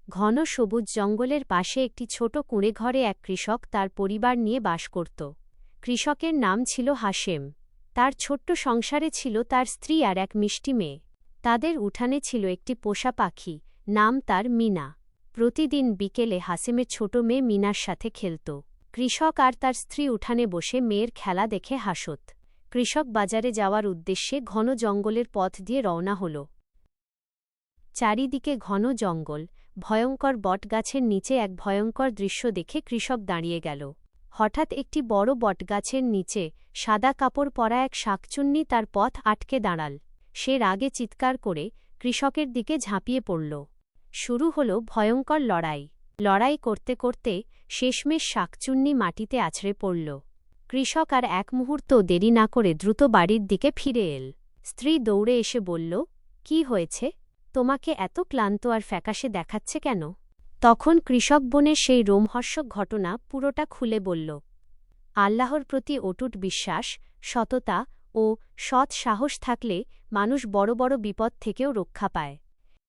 ঘন সবুজ জঙ্গলের পাশে একটি ছোট কুঁড়েঘরে এক কৃষক তার পরিবার নিয়ে বাস করত। কৃষকের নাম ছিল হাশেম। তার ছোট্ট সংসারে ছিল তার স্ত্রী আর এক মিষ্টি মেয়ে। তাদের উঠানে ছিল একটি পোষা পাখি, নাম তার মিনা। প্রতিদিন বিকেলে হাশেমের ছোট মেয়ে মিনার সাথে খেলত। কৃষক আর তার স্ত্রী উঠানে বসে মেয়ের খেলা দেখে হাসত। কৃষক বাজারে যাওয়ার উদ্দেশ্যে ঘন জঙ্গলের পথ দিয়ে রওনা হল। চারিদিকে ঘন জঙ্গল, ভয়ঙ্কর বটগাছের নিচে এক ভয়ঙ্কর দৃশ্য দেখে কৃষক দাঁড়িয়ে গেল। হঠাৎ একটি বড় বটগাছের নিচে সাদা কাপড় পরা এক শাকচুন্নি তার পথ আটকে দাঁড়াল। সে রাগে চিৎকার করে কৃষকের দিকে ঝাঁপিয়ে পড়ল। শুরু হল ভয়ঙ্কর লড়াই। লড়াই করতে করতে শেষমেশ শাকচুন্নি মাটিতে আছড়ে পড়ল। কৃষক আর এক মুহূর্ত দেরি না করে দ্রুত বাড়ির দিকে ফিরে এল। স্ত্রী দৌড়ে এসে বলল, কি হয়েছে? তোমাকে এত ক্লান্ত আর ফ্যাকাশে দেখাচ্ছে কেন? তখন কৃষক বোনের সেই রোমহর্ষক ঘটনা পুরোটা খুলে বলল। আল্লাহর প্রতি অটুট বিশ্বাস, সততা ও সৎ সাহস থাকলে মানুষ বড় বড় বিপদ থেকেও রক্ষা পায়।